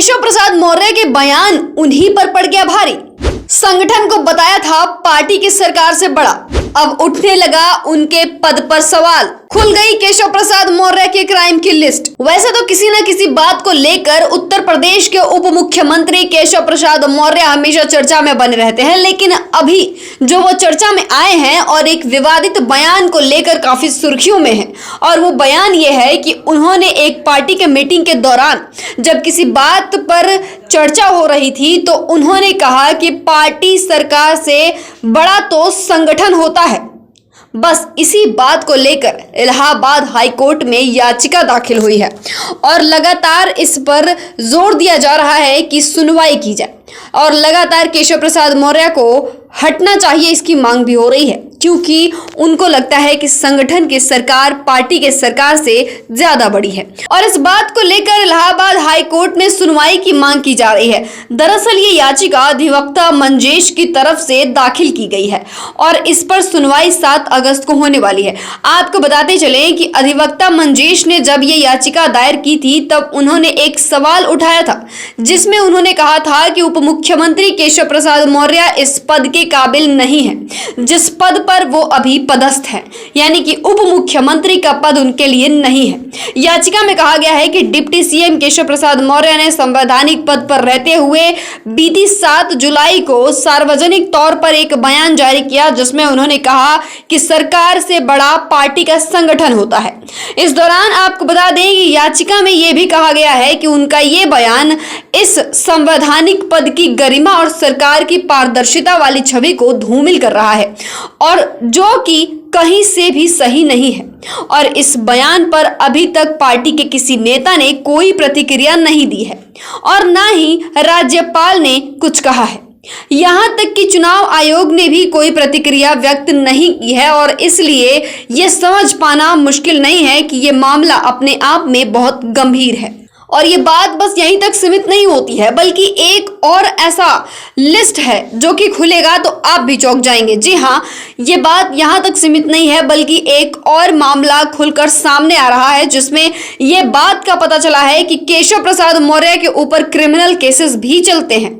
केशव प्रसाद मौर्य के बयान उन्हीं पर पड़ गया भारी। संगठन को बताया था पार्टी की सरकार से बड़ा, अब उठने लगा उनके पद पर सवाल। खुल गई केशव प्रसाद मौर्य के क्राइम की लिस्ट। वैसे तो किसी न किसी बात को लेकर उत्तर प्रदेश के उप मुख्यमंत्री केशव प्रसाद मौर्य हमेशा चर्चा में बने रहते हैं, लेकिन अभी जो वो चर्चा में आए हैं और एक विवादित बयान को लेकर काफी सुर्खियों में है। और वो बयान ये है कि उन्होंने एक पार्टी के मीटिंग के दौरान जब किसी बात पर चर्चा हो रही थी तो उन्होंने कहा कि पार्टी सरकार से बड़ा तो संगठन होता है। बस इसी बात को लेकर इलाहाबाद हाई कोर्ट में याचिका दाखिल हुई है और लगातार इस पर जोर दिया जा रहा है कि सुनवाई की जाए और लगातार केशव प्रसाद मौर्य को हटना चाहिए, इसकी मांग भी हो रही है, क्योंकि उनको लगता है कि संगठन की सरकार पार्टी के सरकार से ज्यादा बड़ी है। और इस बात को लेकर इलाहाबाद हाई कोर्ट में सुनवाई की मांग की जा रही है। दरअसल ये याचिका अधिवक्ता मंजेश की तरफ से दाखिल की गई है और इस पर सुनवाई 7 अगस्त को होने वाली है। आपको बताते चले कि अधिवक्ता मंजेश ने जब ये याचिका दायर की थी तब उन्होंने एक सवाल उठाया था, जिसमें उन्होंने कहा था कि उप मुख्यमंत्री केशव प्रसाद मौर्य इस पद के काबिल नहीं है जिस पद पर वो अभी पदस्थ है, यानी कि उप मुख्यमंत्री का पद उनके लिए नहीं है। याचिका में कहा गया है कि डिप्टी सीएम केशव प्रसाद मौर्य ने संवैधानिक पद पर रहते हुए बीती 7 जुलाई को सार्वजनिक तौर पर एक बयान जारी किया, जिसमें उन्होंने कहा कि सरकार से बड़ा पार्टी का संगठन होता है। इस दौरान आपको बता दें कि याचिका में यह भी कहा गया है कि उनका ये बयान इस संवैधानिक पद की गरिमा और सरकार की पारदर्शिता वाली छवि को धूमिल कर रहा है और जो कि कहीं से भी सही नहीं है। और इस बयान पर अभी तक पार्टी के किसी नेता ने कोई प्रतिक्रिया नहीं दी है और ना ही राज्यपाल ने कुछ कहा है। यहां तक कि चुनाव आयोग ने भी कोई प्रतिक्रिया व्यक्त नहीं की है और इसलिए यह समझ पाना मुश्किल नहीं है कि यह मामला अपने आप में बहुत गंभीर है। और ये बात बस यहीं तक सीमित नहीं होती है, बल्कि एक और ऐसा लिस्ट है जो कि खुलेगा तो आप भी चौंक जाएंगे। जी हाँ, ये बात यहाँ तक सीमित नहीं है, बल्कि एक और मामला खुलकर सामने आ रहा है, जिसमें ये बात का पता चला है कि केशव प्रसाद मौर्य के ऊपर क्रिमिनल केसेस भी चलते हैं।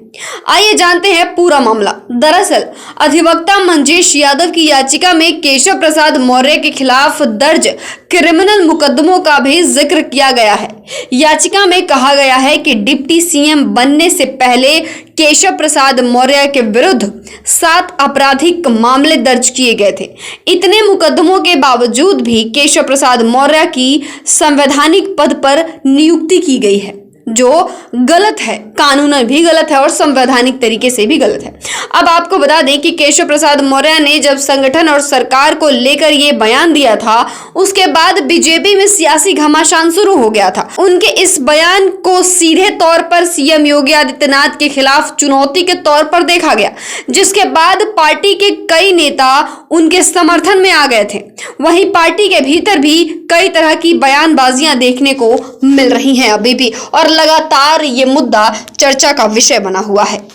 आइए जानते हैं पूरा मामला। दरअसल अधिवक्ता मंजेश यादव की याचिका में केशव प्रसाद मौर्य के खिलाफ दर्ज क्रिमिनल मुकदमों का भी जिक्र किया गया है। याचिका में कहा गया है कि डिप्टी सीएम बनने से पहले केशव प्रसाद मौर्य के विरुद्ध 7 आपराधिक मामले दर्ज किए गए थे। इतने मुकदमों के बावजूद भी केशव प्रसाद मौर्य की संवैधानिक पद पर नियुक्ति की गई है, जो गलत है, कानूनन भी गलत है और संवैधानिक तरीके से भी गलत है। अब आपको बता दें कि केशव प्रसाद मौर्य ने जब संगठन और सरकार को लेकर ये बयान दिया था, उसके बाद बीजेपी में सियासी घमासान शुरू हो गया था। उनके इस बयान को सीधे तौर पर सीएम योगी आदित्यनाथ के खिलाफ चुनौती के तौर पर देखा गया, जिसके बाद पार्टी के कई नेता उनके समर्थन में आ गए थे। वहीं पार्टी के भीतर भी कई तरह की बयानबाजियां देखने को मिल रही हैं अभी भी, और लगातार ये मुद्दा चर्चा का विषय बना हुआ है।